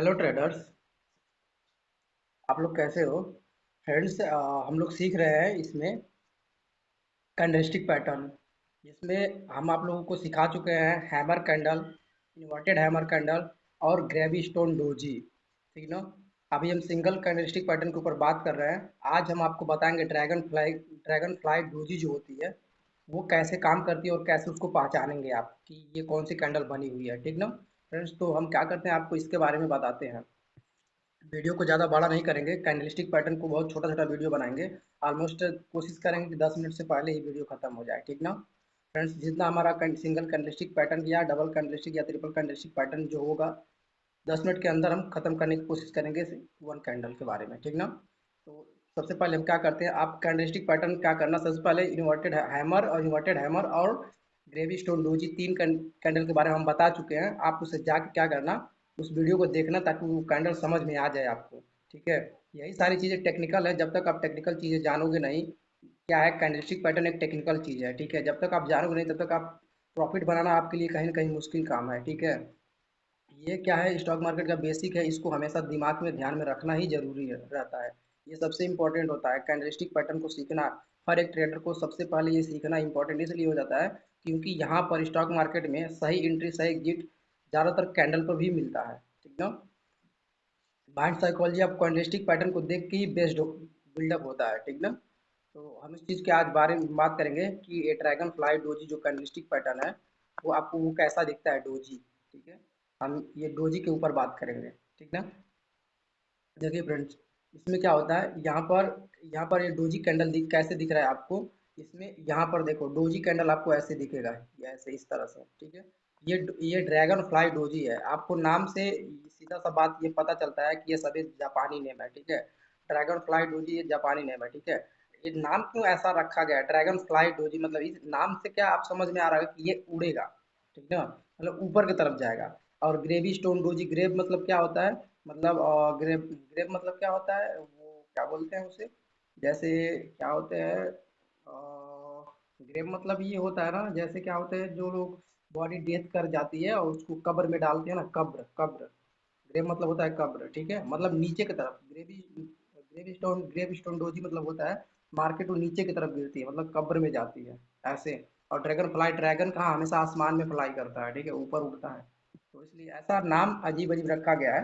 Hello traders. आप लोग कैसे हो? फ्रेंड्स, हम लोग सीख रहे हैं इसमें कैंडलस्टिक पैटर्न, जिसमें हम आप लोगों को सिखा चुके हैं hammer candle, inverted hammer candle और ग्रेवी स्टोन डोजी। ठीक ना? अभी हम सिंगल कैंडलस्टिक पैटर्न के ऊपर बात कर रहे हैं। आज हम आपको बताएंगे ड्रैगन फ्लाई डोजी जो होती है वो कैसे काम करती है और कैसे उसको पहचानेंगे आप कि ये कौन सी कैंडल बनी हुई है। ठीक ना फ्रेंड्स? तो हम क्या करते हैं, आपको इसके बारे में बताते हैं। वीडियो को ज़्यादा बड़ा नहीं करेंगे, कैंडलस्टिक पैटर्न को बहुत छोटा छोटा वीडियो बनाएंगे। ऑलमोस्ट कोशिश करेंगे कि 10 मिनट से पहले ही वीडियो खत्म हो जाए। ठीक ना फ्रेंड्स? जितना हमारा सिंगल कैंडलस्टिक पैटर्न या डबल कैंडलस्टिक या ट्रिपल कैंडलस्टिक पैटर्न जो होगा, 10 मिनट के अंदर हम खत्म करने की कोशिश करेंगे वन कैंडल के बारे में। ठीक ना? तो सबसे पहले हम क्या करते हैं, आप कैंडलस्टिक पैटर्न क्या करना, सबसे पहले इन्वर्टेड हैमर और ग्रेवी स्टोन डोजी तीन कैंडल के बारे में हम बता चुके हैं। आप उसे जाके क्या करना, उस वीडियो को देखना ताकि वो कैंडल समझ में आ जाए आपको। ठीक है? यही सारी चीज़ें टेक्निकल है। जब तक आप टेक्निकल चीज़ें जानोगे नहीं, क्या है, कैंडलस्टिक पैटर्न एक टेक्निकल चीज़ है। ठीक है? जब तक आप जानोगे नहीं तब तक आप प्रॉफिट बनाना आपके लिए कहीं ना कहीं मुश्किल काम है। ठीक है? ये क्या है, स्टॉक मार्केट का बेसिक है, इसको हमेशा दिमाग में ध्यान में रखना ही जरूरी रहता है। ये सबसे इंपॉर्टेंट होता है कैंडलस्टिक पैटर्न को सीखना। हर एक ट्रेडर को सबसे पहले ये सीखना इंपॉर्टेंट इसलिए हो जाता है क्योंकि यहाँ पर स्टॉक मार्केट में सही एंट्री सही एग्जिट ज़्यादातर कैंडल पर भी मिलता है। ठीक ना? Mind psychology of candlestick pattern को देख के ही बेस्ड बिल्डअप होता है। ठीक ना? तो हम इस चीज़ के आज बारे में बात करेंगे कि ये ड्रैगन फ्लाई डोजी जो कैंडलस्टिक पैटर्न है वो आपको वो कैसा दिखता है, डोजी। ठीक है? हम ये डोजी के ऊपर बात करेंगे। ठीक ना? देखिए फ्रेंड्स, इसमें क्या होता है, यहाँ पर ये डोजी कैंडल कैसे दिख रहा है आपको। इसमें यहाँ पर देखो, डोजी कैंडल आपको ऐसे दिखेगा, ये ऐसे इस तरह से। ठीक है? ये ड्रैगन फ्लाई डोजी है। आपको नाम से सीधा सा बात ये पता चलता है कि ये सभी जापानी नेम है। ठीक है? ड्रैगन फ्लाई डोजी ये जापानी नेम है। ठीक है? ये नाम क्यों ऐसा रखा गया है ड्रैगन फ्लाई डोजी, मतलब इस नाम से क्या आप समझ में आ रहा है कि ये उड़ेगा। ठीक है ना? मतलब ऊपर की तरफ जाएगा। और ग्रेवी स्टोन डोजी, ग्रेव मतलब क्या होता है, मतलब ग्रेव ग्रेव मतलब क्या होता है, वो क्या बोलते हैं उसे, जैसे क्या होते हैं, ग्रेव मतलब ये होता है ना, जैसे क्या होते हैं जो लोग बॉडी डेथ कर जाती है और उसको कब्र में डालते हैं ना, कब्र कब्र। ग्रेव मतलब होता है कब्र। ठीक है? मतलब नीचे की तरफ ग्रेव स्टोन डोजी मतलब होता है मार्केट वो नीचे की तरफ गिरती है, मतलब कब्र में जाती है ऐसे। और ड्रैगन कहाँ हमेशा आसमान में फ्लाई करता है। ठीक है? ऊपर उड़ता है। तो इसलिए ऐसा नाम अजीब अजीब रखा गया है।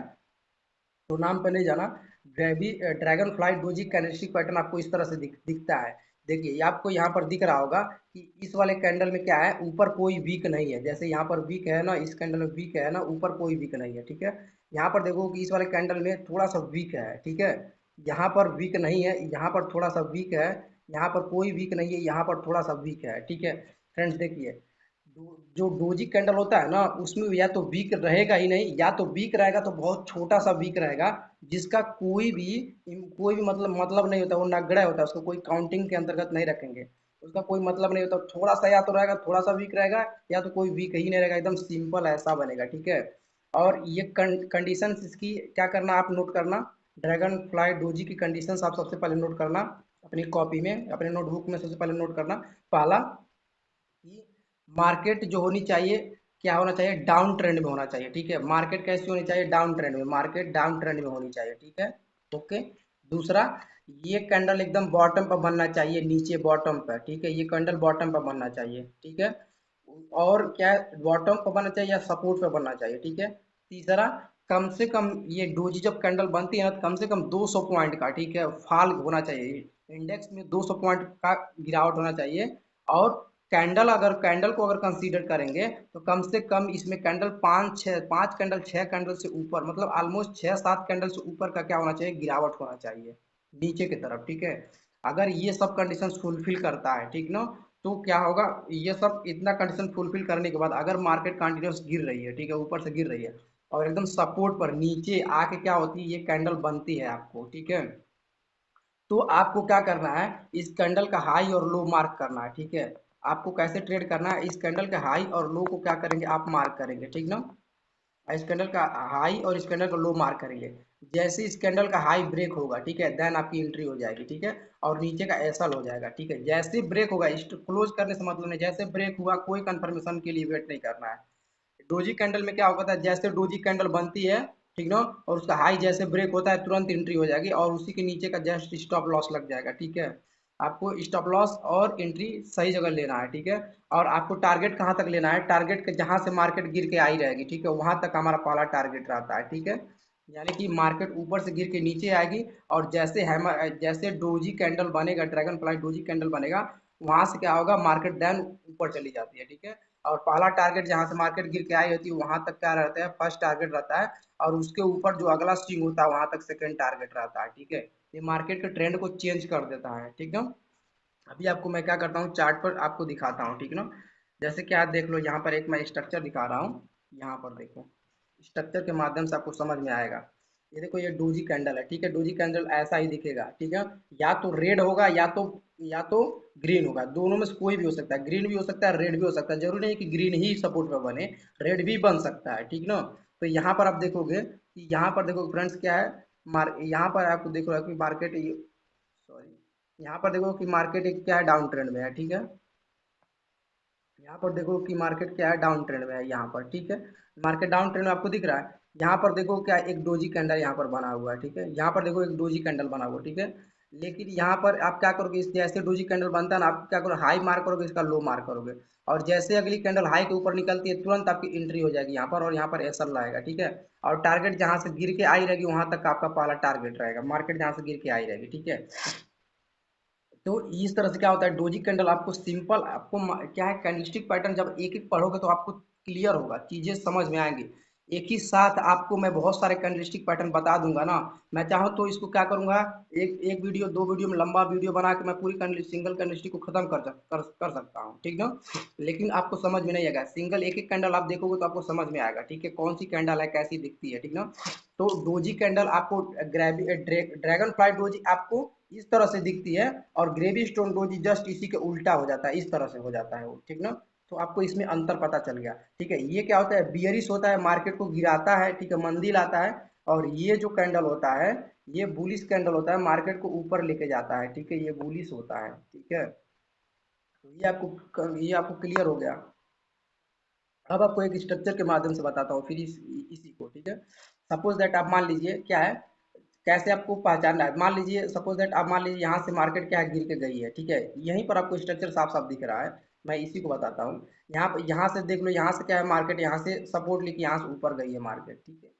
तो नाम पे नहीं जाना। Dragon fly doji candlestick pattern आपको इस तरह से दिखता है। देखिए, ये आपको यहाँ पर दिख रहा होगा कि इस वाले कैंडल में क्या है, ऊपर कोई वीक नहीं है। जैसे यहाँ पर वीक है ना, इस कैंडल में वीक है ना, ऊपर कोई वीक नहीं है। ठीक है? यहाँ पर देखो कि इस वाले कैंडल में थोड़ा सा वीक है। ठीक है? यहाँ पर वीक नहीं है, यहाँ पर थोड़ा सा वीक है। यहाँ पर कोई वीक नहीं है, यहाँ पर थोड़ा सा वीक है। ठीक है फ्रेंड्स? देखिए, जो डोजी कैंडल होता है ना, उसमें या तो वीक रहेगा ही नहीं, या तो वीक रहेगा तो बहुत छोटा सा वीक रहेगा, जिसका कोई भी मतलब नहीं होता। वो नगड़ा होता है, उसको कोई काउंटिंग के अंतर्गत नहीं रखेंगे। उसका कोई मतलब नहीं होता। थोड़ा सा या तो रहेगा, थोड़ा सा वीक रहेगा, या तो कोई वीक ही नहीं रहेगा, एकदम सिंपल ऐसा बनेगा। ठीक है? और ये कंडीशन इसकी क्या करना, आप नोट करना। ड्रैगन फ्लाई डोजी की कंडीशंस आप सबसे पहले नोट करना अपनी कॉपी में, अपने नोटबुक में। सबसे पहले नोट करना, पहला कि मार्केट जो होनी चाहिए, क्या होना चाहिए, डाउन ट्रेंड में होना चाहिए। ठीक है? मार्केट कैसी होनी चाहिए, डाउन ट्रेंड में, मार्केट डाउन ट्रेंड में होनी चाहिए। ठीक है? ओके। दूसरा, ये कैंडल एकदम बॉटम पर बनना चाहिए, नीचे बॉटम पर। ठीक है? ये कैंडल बॉटम पर बनना चाहिए। ठीक है? और क्या, बॉटम पर बनना चाहिए या सपोर्ट पर बनना चाहिए। ठीक है? तीसरा, कम से कम ये डोजी जब कैंडल बनती है ना, तो कम से कम 200 पॉइंट का, ठीक है, फॉल होना चाहिए। इंडेक्स में 200 पॉइंट का गिरावट होना चाहिए। और कैंडल को अगर कंसीडर करेंगे तो कम से कम इसमें कैंडल पाँच कैंडल, 6 कैंडल से ऊपर, मतलब ऑलमोस्ट 6-7 कैंडल से ऊपर का क्या होना चाहिए, गिरावट होना चाहिए नीचे की तरफ। ठीक है? अगर ये सब कंडीशन फुलफिल करता है, ठीक ना, तो क्या होगा, ये सब इतना कंडीशन फुलफिल करने के बाद अगर मार्केट कंटिन्यूस गिर रही है, ठीक है, ऊपर से गिर रही है और एकदम सपोर्ट पर नीचे आके क्या होती है, ये कैंडल बनती है आपको। ठीक है? तो आपको क्या करना है, इस कैंडल का हाई और लो मार्क करना है। ठीक है? आपको कैसे ट्रेड करना है, इस कैंडल के हाई और लो को क्या करेंगे, आप मार्क करेंगे। ठीक ना? इस कैंडल का हाई और इस कैंडल का लो मार्क करेंगे। जैसे इस कैंडल का हाई ब्रेक होगा, ठीक है, देन आपकी एंट्री हो जाएगी। ठीक है? और नीचे का एसएल हो जाएगा। ठीक है? जैसे ब्रेक होगा, क्लोज करने से मतलब नहीं, जैसे ब्रेक हुआ कोई कंफर्मेशन के लिए वेट नहीं करना है। डोजी कैंडल में क्या होता है, जैसे डोजी कैंडल बनती है, ठीक ना। और उसका हाई जैसे ब्रेक होता है तुरंत एंट्री हो जाएगी और उसी के नीचे का जस्ट स्टॉप लॉस लग जाएगा, ठीक है। आपको स्टॉप लॉस और एंट्री सही जगह लेना है, ठीक है। और आपको टारगेट कहाँ तक लेना है, टारगेट के जहाँ से मार्केट गिर के आई रहेगी, ठीक है, वहां तक हमारा पहला टारगेट रहता है, ठीक है। यानी कि मार्केट ऊपर से गिर के नीचे आएगी और जैसे हैमर जैसे डोजी कैंडल बनेगा, ड्रैगन फ्लाई डोजी कैंडल बनेगा, वहां से क्या होगा, मार्केट देन ऊपर चली जाती है, ठीक है। और पहला टारगेट जहां से मार्केट गिर के आई होती है वहां तक क्या रहता है, फर्स्ट टारगेट रहता है। और उसके ऊपर जो अगला स्विंग होता है वहां तक सेकंड टारगेट रहता है, ठीक है। ये मार्केट के ट्रेंड को चेंज कर देता है, ठीक है। अभी आपको मैं क्या करता हूँ, चार्ट पर आपको दिखाता हूँ, ठीक ना। जैसे कि आप देख लो, यहाँ पर एक मैं स्ट्रक्चर दिखा रहा हूँ, यहाँ पर देखो, स्ट्रक्चर के माध्यम से आपको समझ में आएगा। ये देखो, ये डोजी कैंडल है, ठीक है। डोजी कैंडल ऐसा ही दिखेगा, ठीक है। या तो रेड होगा या तो ग्रीन होगा, दोनों में से कोई भी हो सकता है। ग्रीन भी हो सकता है, रेड भी हो सकता है, जरूरी नहीं कि ग्रीन ही सपोर्ट पे बने, रेड भी बन सकता है, ठीक ना। तो यहाँ पर आप देखोगे कि यहाँ पर देखो फ्रेंड्स क्या है, यहाँ पर आपको देख रहा है कि मार्केट, सॉरी, यहाँ पर देखो कि मार्केट एक क्या है, डाउन ट्रेंड में है, ठीक है। यहाँ पर देखो कि मार्केट क्या है, डाउन ट्रेंड में है यहाँ पर, ठीक है। मार्केट डाउन ट्रेंड में आपको दिख रहा है। यहाँ पर देखो क्या एक डोजी कैंडल यहाँ पर बना हुआ है, ठीक है। यहाँ पर देखो एक डोजी कैंडल बना हुआ है, ठीक है। लेकिन यहाँ पर आप क्या करोगे, इस जैसे डोजी कैंडल बनता है ना, आप क्या करोगे, हाई मार्क करोगे, इसका लो मार्क करोगे। और जैसे अगली कैंडल हाई के ऊपर निकलती है तुरंत आपकी एंट्री हो जाएगी यहाँ पर, और यहाँ पर एसएल लाएगा, ठीक है। और टारगेट जहाँ से गिर के आई रहेगी वहां तक आपका पहला टारगेट रहेगा, मार्केट जहाँ से गिर के आई रहेगी, ठीक है। तो इस तरह से क्या होता है, डोजी कैंडल आपको सिंपल, आपको क्या है, कैंडलस्टिक पैटर्न जब एक एक पढ़ोगे तो आपको क्लियर होगा, चीजें समझ में आएंगी। एक ही साथ आपको मैं बहुत सारे कैंडलस्टिक पैटर्न बता दूंगा ना। मैं चाहूँ तो इसको क्या करूंगा, एक एक वीडियो, दो वीडियो में लंबा वीडियो बना के मैं पूरी सिंगल कैंडलस्टिक को खत्म कर सकता हूँ, ठीक ना। लेकिन आपको समझ में नहीं आएगा, सिंगल एक एक कैंडल आप देखोगे तो आपको समझ में आएगा, ठीक है, कौन सी कैंडल है, कैसी दिखती है, ठीक ना। तो डोजी कैंडल आपको ड्रैगन फ्लाई डोजी आपको इस तरह से दिखती है, और ग्रेवी स्टोन डोजी जस्ट इसी के उल्टा हो जाता है, इस तरह से हो जाता है वो, ठीक ना। तो आपको इसमें अंतर पता चल गया, ठीक है। ये क्या होता है, बियरिश होता है, मार्केट को गिराता है, ठीक है, मंदी लाता है। और ये जो कैंडल होता है, ये बुलिश कैंडल होता है, मार्केट को ऊपर लेके जाता है, ठीक है, ये बुलिश होता है, ठीक है। तो ये आपको क्लियर हो गया। अब आपको एक स्ट्रक्चर के माध्यम से बताता हूँ फिर इसी को, ठीक है। सपोज दैट आप मान लीजिए क्या है, कैसे आपको पहचानना है, मान लीजिए सपोज दैट आप मान लीजिए यहाँ से मार्केट क्या है, गिर के गई है, ठीक है। यहीं पर आपको स्ट्रक्चर साफ साफ दिख रहा है, मैं इसी को बताता हूँ। यहाँ से देख लो, यहाँ से क्या है, मार्केट यहाँ से सपोर्ट लेके यहाँ से ऊपर गई है मार्केट, ठीक है।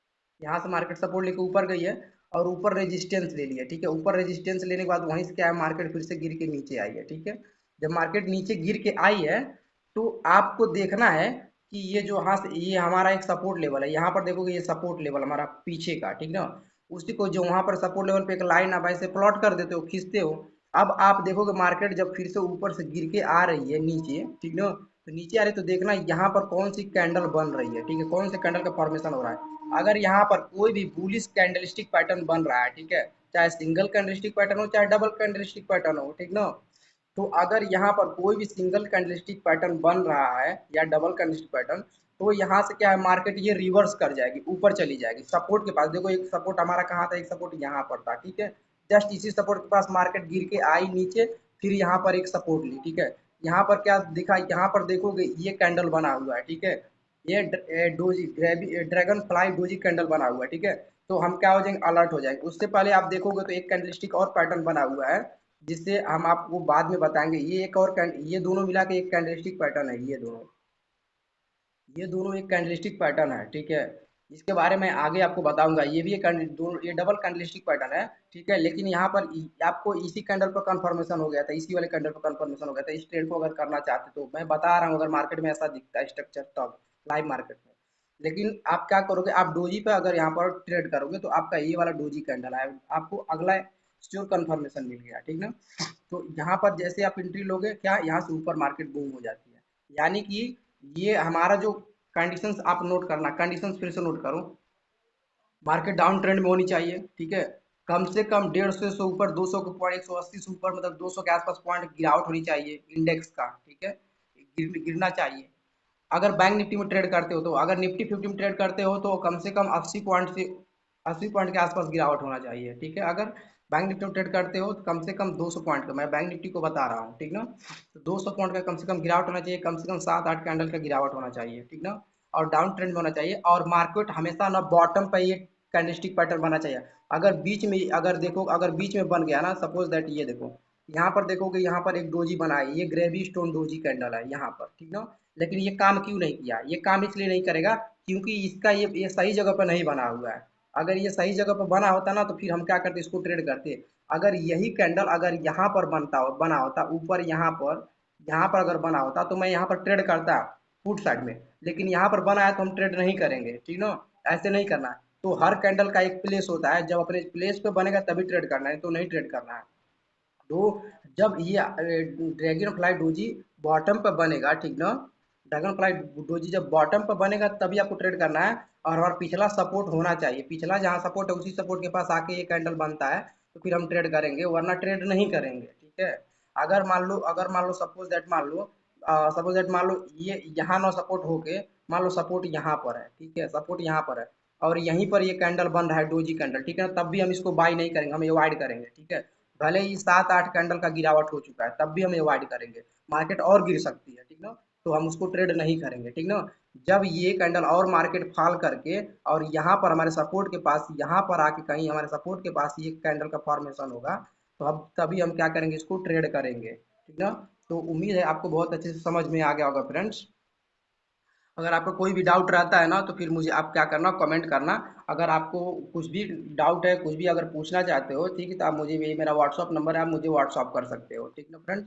यहाँ से मार्केट सपोर्ट लेके ऊपर गई है और ऊपर रेजिस्टेंस ले लिया, ठीक है। ऊपर रेजिस्टेंस लेने के बाद वहीं से क्या है, मार्केट फिर से गिर के नीचे आई है, ठीक है। जब मार्केट नीचे गिर के आई है तो आपको देखना है कि ये जो यहाँ से ये हमारा एक सपोर्ट लेवल है, यहाँ पर देखोगे ये सपोर्ट लेवल हमारा पीछे का, ठीक ना। उसी को जो वहां पर सपोर्ट लेवल पे एक लाइन आप ऐसे प्लॉट कर देते हो, खींचते हो। अब आप देखोगे मार्केट जब फिर से ऊपर से गिर के आ रही है नीचे, ठीक ना, तो नीचे आ रही है तो देखना यहाँ पर कौन सी कैंडल बन रही है, ठीक है, कौन से कैंडल का फॉर्मेशन हो रहा है। अगर यहाँ पर कोई भी बुलिश कैंडलस्टिक पैटर्न बन रहा है, ठीक है, चाहे सिंगल कैंडलस्टिक पैटर्न हो चाहे डबल कैंडलस्टिक पैटर्न हो, ठीक ना। तो अगर यहाँ पर कोई भी सिंगल कैंडलस्टिक पैटर्न बन रहा है या डबल कैंडलस्टिक पैटर्न, तो यहाँ से क्या है, मार्केट ये रिवर्स कर जाएगी, ऊपर चली जाएगी सपोर्ट के पास। देखो एक सपोर्ट हमारा कहाँ था, एक सपोर्ट यहाँ पर था, ठीक है। जस्ट इसी सपोर्ट के पास मार्केट गिर के आई नीचे, फिर यहाँ पर एक सपोर्ट ली, ठीक है। यहाँ पर क्या दिखा, यहाँ पर देखोगे ये कैंडल बना हुआ है, ठीक है। ये doji dragon fly doji candle बना हुआ है, ठीक है। तो हम क्या हो जाएंगे, अलर्ट हो जाएंगे। उससे पहले आप देखोगे तो एक कैंडलस्टिक और पैटर्न बना हुआ है, जिससे हम आपको बाद में बताएंगे। ये एक और ये दोनों मिला के एक कैंडलस्टिक पैटर्न है, ये दोनों एक कैंडलस्टिक पैटर्न है, ठीक है। इसके बारे में आगे आपको बताऊंगा। ये भी एक दोनों ये डबल कैंडलस्टिक पैटर्न है, ठीक है। लेकिन यहाँ पर आपको इसी कैंडल पर कंफर्मेशन हो गया था, इसी वाले कैंडल पर कंफर्मेशन हो गया था। इस ट्रेड को अगर करना चाहते तो मैं बता रहा हूँ, अगर मार्केट में ऐसा दिखता है स्ट्रक्चर तब, लाइव मार्केट में। लेकिन आप क्या करोगे, आप डोजी पे अगर यहाँ पर ट्रेड करोगे तो आपका ये वाला डोजी कैंडल है, आपको अगला श्योर कंफर्मेशन मिल गया, ठीक ना। तो यहाँ पर जैसे आप एंट्री लोगे, क्या यहाँ से ऊपर मार्केट बूम हो जाती है। यानी कि ये हमारा जो कंडीशंस आप नोट करना, कंडीशंस फिर से नोट करो। मार्केट डाउन ट्रेंड में होनी चाहिए, ठीक है। कम से कम 150 से ऊपर, 200 के पॉइंट, 180 से ऊपर, मतलब 200 के आसपास पॉइंट गिरावट होनी चाहिए इंडेक्स का, ठीक है। गिरना चाहिए। अगर बैंक निफ्टी में ट्रेड करते हो, तो अगर निफ्टी 50 में ट्रेड करते हो तो कम से कम 80 पॉइंट के आसपास गिरावट होना चाहिए, ठीक है। अगर बैंक निफ्टी में ट्रेड करते हो तो कम से कम 200 पॉइंट का, मैं बैंक निफ्टी को बता रहा हूँ, ठीक ना। तो 200 पॉइंट का कम से कम गिरावट होना चाहिए, कम से कम 7-8 कैंडल का गिरावट होना चाहिए, ठीक ना। और डाउन ट्रेंड में होना चाहिए, और मार्केट हमेशा ना बॉटम पे ये कैंडलस्टिक पैटर्न बनना चाहिए। अगर बीच में, अगर देखो, अगर बीच में बन गया ना, सपोज दैट ये देखो, यहाँ पर देखोगे, यहाँ पर एक डोजी बना है, ये ग्रेवी स्टोन डोजी कैंडल है यहाँ पर, ठीक ना। लेकिन ये काम क्यों नहीं किया? ये काम इसलिए नहीं करेगा क्योंकि इसका ये सही जगह पर नहीं बना हुआ है। अगर ये सही जगह पर बना होता ना, तो फिर हम क्या करते, इसको ट्रेड करते। अगर यही कैंडल अगर यहाँ पर बना होता ऊपर, यहाँ पर अगर बना होता तो मैं यहाँ पर ट्रेड करता फुट साइड में। लेकिन यहाँ पर बना है तो हम ट्रेड नहीं करेंगे, ठीक ना। ऐसे नहीं करना है। तो हर कैंडल का एक प्लेस होता है, जब अपने प्लेस पे बनेगा तभी ट्रेड करना है, तो नहीं ट्रेड करना है। तो जब ये ड्रैगन फ्लाई डोजी बॉटम पर बनेगा, ठीक ना, ड्रैगन फ्लाई डोजी जब बॉटम पर बनेगा तभी आपको ट्रेड करना है। और हमारा पिछला सपोर्ट होना चाहिए, पिछला जहाँ सपोर्ट है उसी सपोर्ट के पास आके ये कैंडल बनता है, तो फिर हम ट्रेड करेंगे, वरना ट्रेड नहीं करेंगे, ठीक है। अगर मान लो सपोज दैट मान लो ये यहाँ ना सपोर्ट होके, मान लो सपोर्ट यहाँ पर है, ठीक है, सपोर्ट यहाँ पर है, और यहीं पर ये कैंडल बन रहा है डोजी कैंडल, ठीक है ना, तब भी हम इसको बाई नहीं करेंगे, हम अवॉइड करेंगे, ठीक है। भले ही 7-8 कैंडल का गिरावट हो चुका है, तब भी हम अवॉइड करेंगे। मार्केट और गिर सकती है, ठीक ना, तो हम उसको ट्रेड नहीं करेंगे, ठीक ना। जब ये कैंडल और मार्केट फॉल करके और यहाँ पर हमारे सपोर्ट के पास, यहाँ पर आके कहीं हमारे सपोर्ट के पास ये कैंडल का फॉर्मेशन होगा, तो अब तभी हम क्या करेंगे, इसको ट्रेड करेंगे, ठीक ना। तो उम्मीद है आपको बहुत अच्छे से समझ में आ गया होगा फ्रेंड्स। अगर आपको कोई भी डाउट रहता है ना, तो फिर मुझे आप क्या करना, कमेंट करना। अगर आपको कुछ भी डाउट है, कुछ भी अगर पूछना चाहते हो, ठीक है, तो आप मुझे, ये मेरा व्हाट्सअप नंबर है, आप मुझे व्हाट्सअप कर सकते हो, ठीक ना फ्रेंड।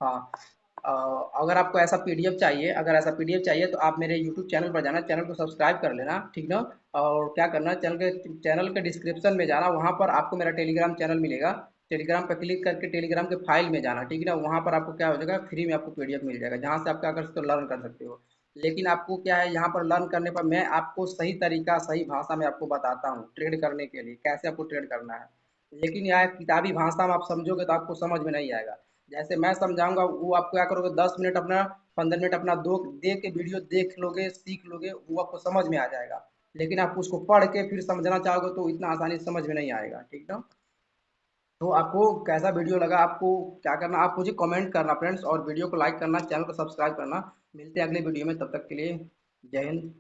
हाँ। अ, अगर आपको ऐसा पीडीएफ चाहिए, अगर ऐसा पीडीएफ चाहिए तो आप मेरे यूट्यूब चैनल पर जाना, चैनल को सब्सक्राइब कर लेना, ठीक ना। और क्या करना, चैनल के डिस्क्रिप्शन में जाना, वहाँ पर आपको मेरा टेलीग्राम चैनल मिलेगा। टेलीग्राम पर क्लिक करके टेलीग्राम के फाइल में जाना, ठीक है ना, वहाँ पर आपको क्या हो जाएगा, फ्री में आपको पीडीएफ मिल जाएगा, जहाँ से आप क्या कर सकते हो, लर्न कर सकते हो। लेकिन आपको क्या है, यहाँ पर लर्न करने पर मैं आपको सही तरीका, सही भाषा में आपको बताता हूँ ट्रेड करने के लिए, कैसे आपको ट्रेड करना है। लेकिन यह किताबी भाषा में आप समझोगे तो आपको समझ में नहीं आएगा। जैसे मैं समझाऊंगा, वो आप क्या करोगे, 10 मिनट अपना, 15 मिनट अपना दो देख के वीडियो देख लोगे, सीख लोगे, वो आपको समझ में आ जाएगा। लेकिन आप उसको पढ़ के फिर समझना चाहोगे तो इतना आसानी से समझ में नहीं आएगा, ठीक ना। तो आपको कैसा वीडियो लगा, आपको क्या करना, आप मुझे कमेंट करना फ्रेंड्स, और वीडियो को लाइक करना, चैनल को सब्सक्राइब करना। मिलते हैं अगले वीडियो में, तब तक के लिए जय हिंद।